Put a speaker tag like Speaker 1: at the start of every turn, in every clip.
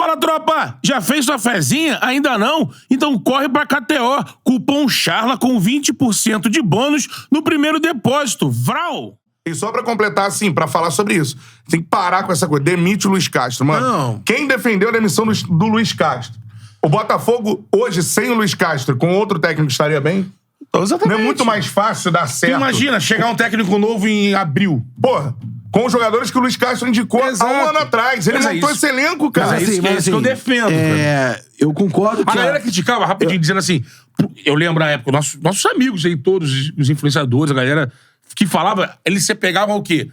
Speaker 1: Fala, tropa! Já fez sua fezinha? Ainda não? Então corre pra KTO. Cupom CHARLA com 20% de bônus no primeiro depósito. Vral!
Speaker 2: E só pra completar, assim, pra falar sobre isso, tem que parar com essa coisa. Demite o Luiz Castro, mano.
Speaker 1: Não.
Speaker 2: Quem defendeu a demissão do Luiz Castro? O Botafogo, hoje, sem o Luiz Castro, com outro técnico, estaria bem?
Speaker 1: Exatamente.
Speaker 2: Não é muito mais fácil dar certo?
Speaker 1: Tu imagina chegar um técnico novo em abril.
Speaker 2: Porra, com os jogadores que o Luiz Castro indicou há um ano atrás. Ele montou esse elenco, cara.
Speaker 1: Mas é isso, que eu defendo.
Speaker 3: Eu concordo que...
Speaker 1: A galera criticava rapidinho, dizendo assim... Eu lembro na época, nossos amigos aí, todos os influenciadores, a galera que falava... Eles se pegavam o quê?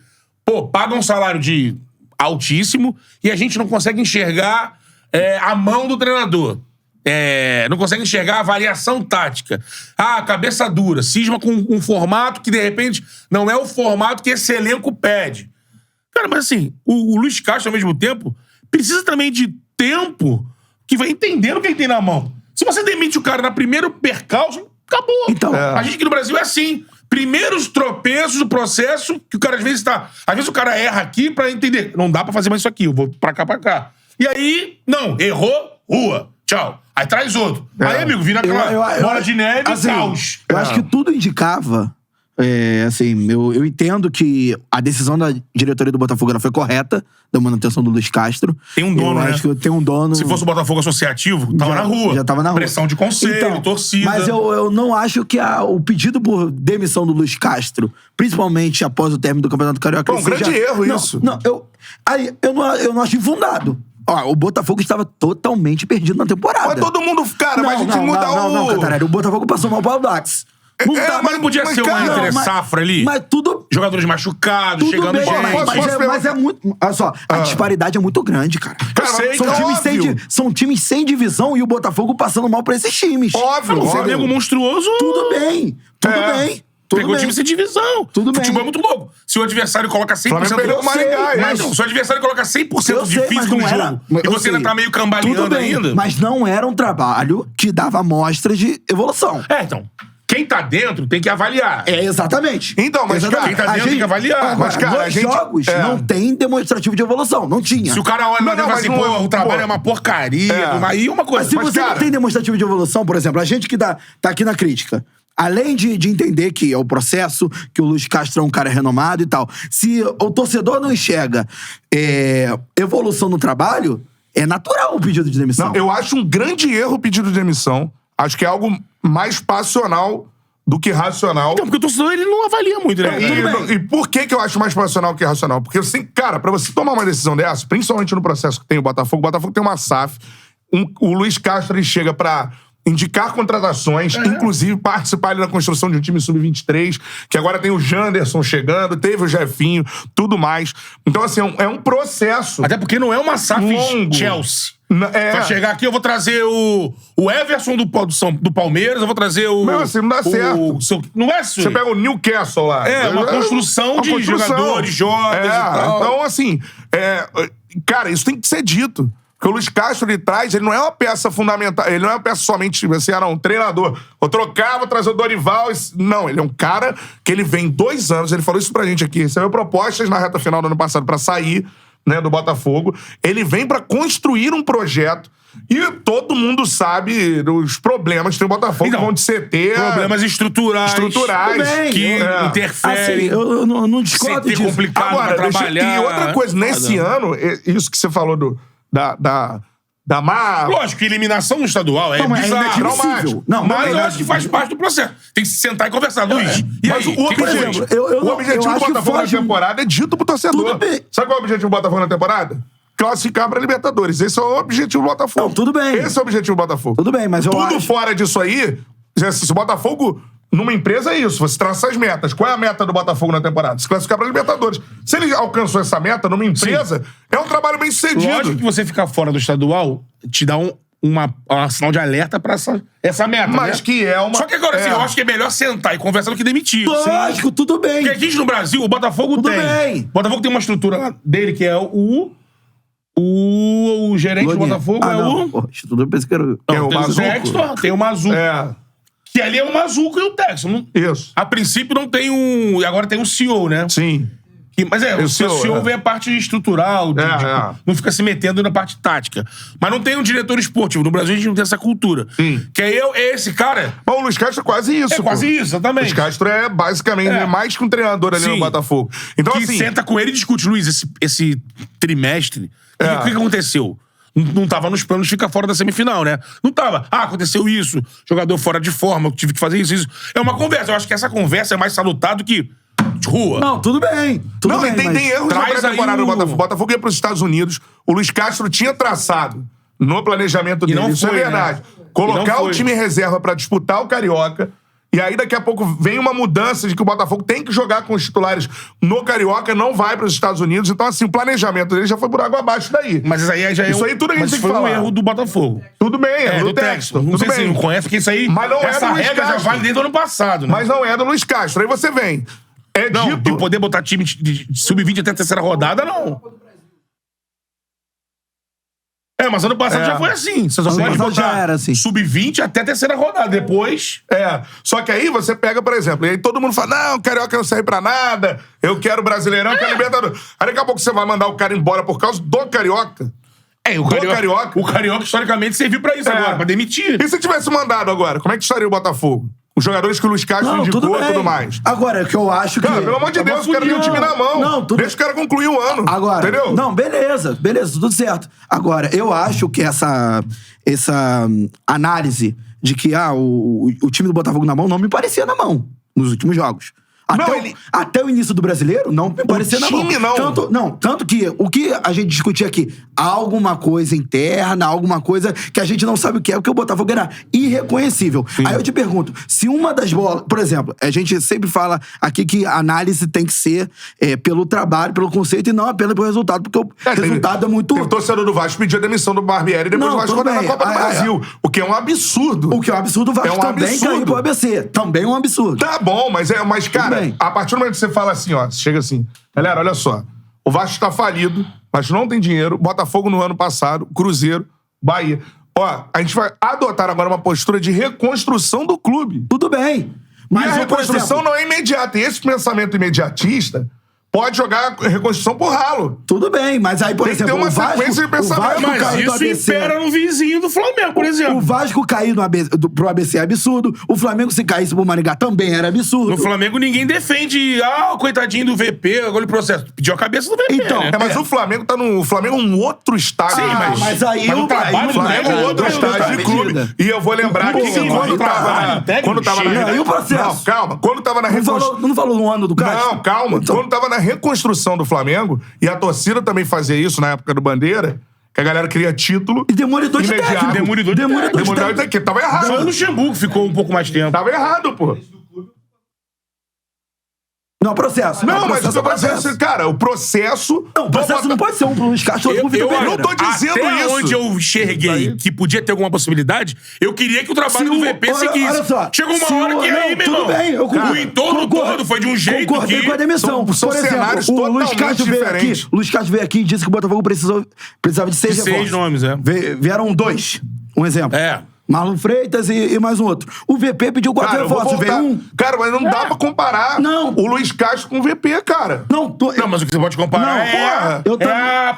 Speaker 1: Pô, pagam um salário de altíssimo e a gente não consegue enxergar a mão do treinador. Não consegue enxergar a variação tática. Cabeça dura, cisma com um formato que, de repente, não é o formato que esse elenco pede. Cara, mas assim, o Luiz Castro, ao mesmo tempo, precisa também de tempo que vai entendendo o que ele tem na mão. Se você demite o cara na primeiro percalço, acabou.
Speaker 3: Então,
Speaker 1: a gente aqui no Brasil é assim. Primeiros tropeços do processo, que o cara às vezes tá... Às vezes o cara erra aqui pra entender. Não dá pra fazer mais isso aqui, eu vou pra cá. E aí, não, errou, rua. Tchau. Aí traz outro. Aí, amigo, vira aquela bola de neve
Speaker 3: assim,
Speaker 1: e caos.
Speaker 3: Eu acho que tudo indicava... assim, eu entendo que a decisão da diretoria do Botafogo ela foi correta, da manutenção do Luiz Castro.
Speaker 1: Tem um dono,
Speaker 3: eu
Speaker 1: né?
Speaker 3: acho que tem um dono...
Speaker 1: Se fosse o Botafogo associativo, tava na rua.
Speaker 3: Já tava na rua.
Speaker 1: Pressão de conselho, torcida.
Speaker 3: Mas eu não acho que o pedido por demissão do Luiz Castro, principalmente após o término do Campeonato Carioca...
Speaker 2: Pô, um grande erro isso.
Speaker 3: Eu não acho infundado. O Botafogo estava totalmente perdido na temporada.
Speaker 2: Mas todo mundo... Cara, mas a gente muda o...
Speaker 3: Não, Cantarelli. O Botafogo passou mal para o Dax.
Speaker 1: Mas não podia ser uma entre-safra ali?
Speaker 3: Mas tudo...
Speaker 1: Jogadores machucados,
Speaker 3: Tudo
Speaker 1: chegando
Speaker 3: bem,
Speaker 1: gente.
Speaker 3: mas é muito... Olha só, a disparidade é muito grande, cara. São times sem divisão e o Botafogo passando mal pra esses times.
Speaker 2: Óbvio.
Speaker 1: O Flamengo monstruoso...
Speaker 3: Tudo bem.
Speaker 1: Pegou o time sem divisão.
Speaker 3: Tudo bem.
Speaker 1: Futebol é muito louco. Se o adversário coloca 100%...
Speaker 2: Flamengo perdeu o Maringá,
Speaker 1: se o adversário coloca 100% de físico no jogo e você ainda tá meio
Speaker 3: Tudo
Speaker 1: cambaleando
Speaker 3: bem,
Speaker 1: ainda...
Speaker 3: mas não era um trabalho que dava amostras de evolução.
Speaker 1: Então... Quem tá dentro tem que avaliar.
Speaker 3: Exatamente.
Speaker 2: Então, mas
Speaker 1: Cara, quem tá dentro tem que avaliar.
Speaker 3: Mas, cara, jogos não tem demonstrativo de evolução. Não tinha.
Speaker 1: Se o cara olha lá dentro e fala assim, o trabalho é uma porcaria, aí uma coisa.
Speaker 3: Mas se você não tem demonstrativo de evolução, por exemplo, a gente que tá aqui na crítica, além de entender que é o processo, que o Luiz Castro é um cara renomado e tal, se o torcedor não enxerga evolução no trabalho, é natural o pedido de demissão.
Speaker 2: Não, eu acho um grande erro o pedido de demissão. Acho que é algo mais passional do que racional.
Speaker 1: Então, porque o torcedor ele não avalia muito, né?
Speaker 2: E por que eu acho mais passional que racional? Porque, assim, cara, pra você tomar uma decisão dessa, principalmente no processo que tem o Botafogo tem uma SAF, o Luiz Castro ele chega pra indicar contratações, inclusive participar ali na construção de um time sub-23, que agora tem o Janderson chegando, teve o Jefinho, tudo mais. Então, assim, é um processo.
Speaker 1: Até porque não é uma SAF
Speaker 2: longo.
Speaker 1: Chelsea. Pra chegar aqui, eu vou trazer o Everson do Palmeiras, eu vou trazer o...
Speaker 2: Não, assim, não dá certo.
Speaker 1: Não é assim.
Speaker 2: Você pega o Newcastle lá.
Speaker 1: Uma construção de jogadores, jovens e tal.
Speaker 2: Então, assim, cara, isso tem que ser dito. Porque o Luiz Castro, ele não é uma peça fundamental, ele não é uma peça somente, assim, um treinador. Vou trocar, vou trazer o Dorival. Não, ele é um cara que ele vem 2 anos, ele falou isso pra gente aqui, recebeu propostas na reta final do ano passado pra sair, né, do Botafogo. Ele vem pra construir um projeto e todo mundo sabe dos problemas que tem o Botafogo,
Speaker 1: então,
Speaker 2: vão de CT...
Speaker 1: Problemas estruturais.
Speaker 2: Que
Speaker 1: interferem.
Speaker 3: Assim, eu não discordo disso.
Speaker 1: complicado
Speaker 2: agora,
Speaker 1: pra trabalhar.
Speaker 2: E outra coisa, nesse ano, isso que você falou da má...
Speaker 1: Lógico que eliminação no estadual é
Speaker 3: Mas ainda é
Speaker 1: bizarro.
Speaker 3: admissível.
Speaker 1: Mas eu acho que faz parte do processo. Tem que se sentar e conversar. Luiz, e
Speaker 2: Mas
Speaker 1: aí?
Speaker 2: o objetivo, o objetivo do Botafogo na temporada é dito pro torcedor.
Speaker 3: Tudo bem.
Speaker 2: Sabe qual é o objetivo do Botafogo na temporada? Classificar pra Libertadores. Esse é o objetivo do Botafogo.
Speaker 3: Não, tudo bem.
Speaker 2: Esse é o objetivo do Botafogo.
Speaker 3: Tudo bem, mas eu
Speaker 2: Tudo
Speaker 3: acho...
Speaker 2: fora disso aí, se o Botafogo... Numa empresa é isso, você traça as metas. Qual é a meta do Botafogo na temporada? Se classificar pra Libertadores. Se ele alcançou essa meta numa empresa, é um trabalho bem sucedido.
Speaker 1: Lógico que você ficar fora do estadual te dá um sinal de alerta pra essa meta,
Speaker 2: Mas
Speaker 1: né?
Speaker 2: que é uma...
Speaker 1: Só que agora, assim, eu acho que é melhor sentar e conversar do que demitir.
Speaker 3: Lógico, tudo bem.
Speaker 1: Porque aqui no Brasil, o Botafogo
Speaker 3: Tudo
Speaker 1: tem.
Speaker 3: bem.
Speaker 1: O Botafogo tem uma estrutura dele que é o gerente do Botafogo
Speaker 3: Instituto, eu pensei que era...
Speaker 1: Não,
Speaker 2: Tem o
Speaker 1: tem o
Speaker 2: Mazuco.
Speaker 1: Textor, tem o Mazuco. Que ali é o Mazuco e o Textor.
Speaker 2: Isso.
Speaker 1: A princípio não tem um... Agora tem um CEO, né?
Speaker 2: Sim.
Speaker 1: Mas o CEO vê a parte estrutural, não fica se metendo na parte tática. Mas não tem um diretor esportivo. No Brasil a gente não tem essa cultura. Que é esse cara...
Speaker 2: Mas o Luiz Castro é quase isso.
Speaker 1: Quase isso, exatamente.
Speaker 2: O Luiz Castro é basicamente mais que um treinador ali no Botafogo. Então,
Speaker 1: que
Speaker 2: assim...
Speaker 1: senta com ele e discute, Luiz, esse trimestre, o que aconteceu? Não tava nos planos de ficar fora da semifinal, né? Não tava. Aconteceu isso, jogador fora de forma, tive que fazer isso. É uma conversa. Eu acho que essa conversa é mais salutar do que de rua.
Speaker 3: Não, tudo bem. Tudo bem,
Speaker 2: tem erros na pré-temporada do Botafogo. O Botafogo ia para os Estados Unidos. O Luiz Castro tinha traçado no planejamento dele. Isso é verdade. Né? Colocar o time em reserva para disputar o Carioca. E aí, daqui a pouco, vem uma mudança de que o Botafogo tem que jogar com os titulares no Carioca, não vai para os Estados Unidos. Então, assim, o planejamento dele já foi por água abaixo daí.
Speaker 1: Mas isso aí já é
Speaker 2: isso aí tudo a gente tem que falar.
Speaker 1: Foi um erro do Botafogo.
Speaker 2: Tudo bem, é do texto.
Speaker 1: Não sei se você não conhece, porque isso aí...
Speaker 2: Mas não
Speaker 1: essa regra já vale desde o ano passado, né?
Speaker 2: Mas não é do Luiz Castro. Aí você vem...
Speaker 1: De poder botar time de sub-20 até a terceira rodada, não. Mas ano passado já foi assim. Você só pode botar assim. Sub-20 até a terceira rodada. Depois...
Speaker 2: Só que aí você pega, por exemplo, e aí todo mundo fala, não, o Carioca não serve pra nada, eu quero Brasileirão, eu quero Libertadores. Aí daqui a pouco você vai mandar o cara embora por causa do Carioca.
Speaker 1: O Carioca, historicamente, serviu pra isso agora, pra demitir.
Speaker 2: E se tivesse mandado agora, como é que estaria o Botafogo? Os jogadores que o Luiz Castro indicou e tudo mais.
Speaker 3: Agora, o que eu acho que...
Speaker 2: Cara, pelo amor de Deus, o cara tem o time na mão. Deixa o cara concluir o ano.
Speaker 3: Agora,
Speaker 2: entendeu?
Speaker 3: Não, beleza, tudo certo. Agora, eu acho que essa análise de que o time do Botafogo na mão não me parecia na mão nos últimos jogos. Até o início do Brasileiro, não me parecia na mão. Tanto que o que a gente discutia aqui, há alguma coisa interna, alguma coisa que a gente não sabe o que é, porque o Botafogo era irreconhecível. Sim. Aí eu te pergunto, se uma das bolas... Por exemplo, a gente sempre fala aqui que a análise tem que ser pelo trabalho, pelo conceito, e não apenas pelo resultado, porque o resultado é muito...
Speaker 2: O torcedor do Vasco pediu a demissão do Barbieri e depois o Vasco na Copa do Brasil. O que é um absurdo.
Speaker 3: O que é um absurdo, o Vasco também caiu pro ABC. Também é um absurdo.
Speaker 2: Tá bom, mas cara, a partir do momento que você fala assim, ó, chega assim, galera, olha só, o Vasco tá falido, o Vasco não tem dinheiro, Botafogo no ano passado, Cruzeiro, Bahia. Ó, a gente vai adotar agora uma postura de reconstrução do clube.
Speaker 3: Tudo bem.
Speaker 2: Mas a reconstrução não é imediata. E esse pensamento imediatista pode jogar a reconstrução por ralo.
Speaker 3: Tudo bem, mas aí, por exemplo,
Speaker 2: tem uma sequência de pensamento.
Speaker 1: Mas isso impera no vizinho do Flamengo, por exemplo.
Speaker 3: O Vasco cair pro ABC é absurdo. O Flamengo, se caísse pro Maringá, também era absurdo.
Speaker 1: No Flamengo, ninguém defende, coitadinho do VP, agora o processo. Pediu a cabeça do VP,
Speaker 3: então,
Speaker 1: né?
Speaker 2: Mas o Flamengo tá no... O Flamengo é um outro estágio.
Speaker 1: Sim,
Speaker 3: mas aí
Speaker 1: o trabalho
Speaker 2: do Flamengo é um outro estágio de clube. E eu vou lembrar que quando tava na...
Speaker 3: E o processo?
Speaker 2: Não, calma. Quando tava na reconstrução...
Speaker 3: Não falou no ano do Castro?
Speaker 2: Não, calma. Quando tava na reconstrução do Flamengo, e a torcida também fazia isso na época do Bandeira, que a galera queria título.
Speaker 3: E demolidor de técnico.
Speaker 1: Demolidor de
Speaker 2: técnico. Tava errado.
Speaker 1: Só o Luxemburgo ficou um pouco mais tempo.
Speaker 2: Tava errado, pô.
Speaker 3: Não, processo.
Speaker 2: Não, mas o processo, cara, o processo...
Speaker 3: Não, o processo não pode ser um pro Luiz Castro ou pro Vitor Pereira.
Speaker 2: Eu não tô dizendo
Speaker 1: até
Speaker 2: isso.
Speaker 1: Onde eu enxerguei que podia ter alguma possibilidade, eu queria que o trabalho do VP seguisse.
Speaker 3: Olha só.
Speaker 1: Chegou uma hora que aí, meu irmão.
Speaker 3: Tudo bem, eu concordo.
Speaker 1: O entorno todo foi de um jeito
Speaker 3: concordei
Speaker 1: que...
Speaker 3: com a demissão.
Speaker 2: São cenários
Speaker 3: o Luiz
Speaker 2: totalmente
Speaker 3: Castro
Speaker 2: diferentes.
Speaker 3: O Luiz Castro veio aqui e disse que o Botafogo precisava de 6 reforços.
Speaker 1: 6 nomes,
Speaker 3: Vieram 2. Um exemplo. Marlon Freitas e mais um outro. O VP pediu 4 reforços, veio um.
Speaker 2: Cara, mas não dá pra comparar o Luiz Castro com o VP, cara.
Speaker 1: Não, mas o que você pode comparar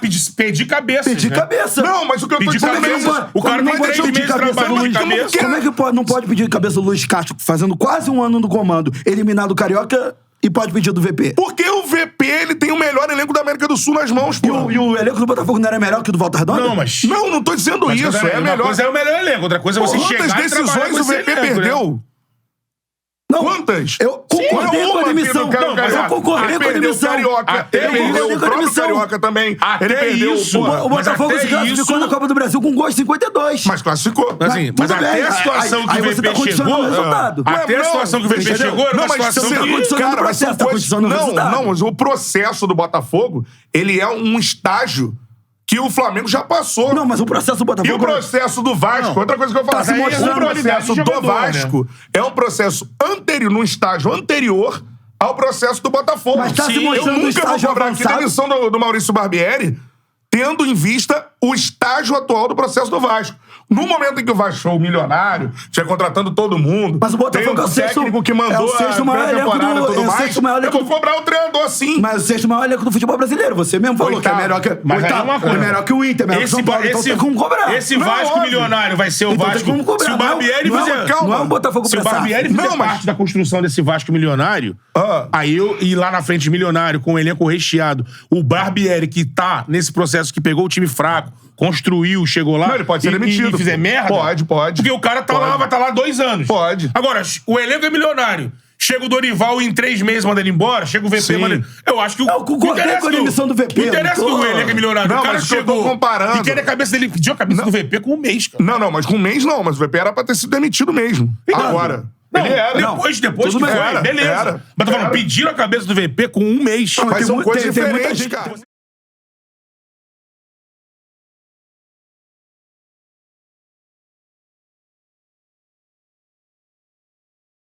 Speaker 1: pedir cabeça.
Speaker 3: Pedir cabeça.
Speaker 2: Não, mas o que eu tô dizendo é isso.
Speaker 1: O cara tem 3 meses trabalhando de cabeça.
Speaker 3: Como é que não pode pedir cabeça do Luiz Castro, fazendo quase um ano no comando, eliminado o Carioca, e pode pedir do VP?
Speaker 2: Porque o VP, ele tem o melhor elenco da América do Sul nas mãos, pô.
Speaker 3: E o elenco do Botafogo não era melhor que o do Volta Redonda?
Speaker 2: Não tô dizendo isso. É melhor.
Speaker 1: Uma coisa é o melhor elenco, outra coisa é você chegar
Speaker 2: Quantas decisões o VP perdeu?
Speaker 3: Não,
Speaker 2: quantas?
Speaker 3: Eu concordei com a demissão.
Speaker 2: Não,
Speaker 3: mas eu concordei com a demissão.
Speaker 2: Ele perdeu o próprio Carioca também. Ele perdeu
Speaker 1: isso.
Speaker 3: O Botafogo se classificou na Copa do Brasil com gols de 52.
Speaker 2: Mas classificou.
Speaker 1: Mas até a situação que o VP chegou... Até a situação que o VP chegou era uma situação que...
Speaker 2: Cara, mas são coisas... Não, mas o processo do Botafogo, ele é um estágio que o Flamengo já passou.
Speaker 3: Não, mas o processo do Botafogo...
Speaker 2: E o processo do Vasco, outra coisa que eu falo, o processo do Vasco é um processo anterior, num estágio anterior ao processo do Botafogo.
Speaker 3: Mas tá se mostrando
Speaker 2: eu nunca vou cobrar aqui a demissão do Maurício Barbieri, tendo em vista o estágio atual do processo do Vasco. No momento em que o Vasco foi o milionário, já contratando todo mundo,
Speaker 3: Mas o Botafogo
Speaker 2: tem
Speaker 3: é o sexto-
Speaker 2: técnico que mandou
Speaker 3: é o sexto
Speaker 2: a
Speaker 3: maior elenco
Speaker 2: pré-temporada e
Speaker 3: do-
Speaker 2: tudo
Speaker 3: é o
Speaker 2: mais,
Speaker 3: sexto maior
Speaker 2: eu
Speaker 3: elenco
Speaker 2: vou cobrar o treinador sim.
Speaker 3: Mas o sexto maior elenco do futebol brasileiro. Você mesmo falou que é
Speaker 2: Oitavo.
Speaker 3: melhor que...
Speaker 1: Mas aí é
Speaker 3: Oitavo,
Speaker 1: uma coisa.
Speaker 3: é melhor que o Inter, melhor que o São Paulo. Então tem como cobrar.
Speaker 1: Esse
Speaker 3: Não,
Speaker 1: Vasco
Speaker 3: óbvio.
Speaker 1: milionário vai ser o
Speaker 3: Então tem
Speaker 1: Vasco.
Speaker 3: como cobrar.
Speaker 1: Se o Barbieri
Speaker 3: não,
Speaker 1: fizer.
Speaker 3: não é um Botafogo
Speaker 1: Se o
Speaker 3: pressado.
Speaker 1: Barbieri fizer
Speaker 2: Não, mas-
Speaker 1: parte da construção desse Vasco milionário, aí eu ir lá na frente milionário, com o elenco recheado, o Barbieri que tá nesse processo que pegou o time fraco, construiu, chegou lá.
Speaker 2: Não, ele pode ser demitido.
Speaker 1: E fizer merda.
Speaker 2: Pode.
Speaker 1: Porque o cara tá
Speaker 2: Pode.
Speaker 1: lá, vai estar lá 2 anos.
Speaker 2: Pode.
Speaker 1: Agora, o elenco é milionário. Chega o Dorival e em 3 meses manda ele embora. Chega o VP,
Speaker 2: Sim.
Speaker 1: manda ele... Eu acho que o...
Speaker 3: Eu concordei com a demissão do VP,
Speaker 1: Não interessa
Speaker 3: não tô-
Speaker 1: que o elenco é milionário.
Speaker 2: Não,
Speaker 1: o cara
Speaker 2: mas o que eu
Speaker 1: chegou
Speaker 2: tô comparando-
Speaker 1: e quer a cabeça dele... Pediu a cabeça do VP com 1 mês, cara.
Speaker 2: Não, mas com um mês não. Mas o VP era pra ter sido demitido mesmo. Agora.
Speaker 1: Não,
Speaker 2: Ele era.
Speaker 1: depois
Speaker 2: Tudo
Speaker 1: que
Speaker 2: bem.
Speaker 1: foi,
Speaker 2: Era,
Speaker 1: beleza.
Speaker 2: era.
Speaker 1: Mas tô falando,
Speaker 2: Era.
Speaker 1: pediram a cabeça do VP com 1 mês.
Speaker 2: Mas
Speaker 3: tem
Speaker 2: são
Speaker 3: mu-
Speaker 2: coisas
Speaker 3: tem muita
Speaker 2: diferentes,
Speaker 3: gente-
Speaker 2: cara.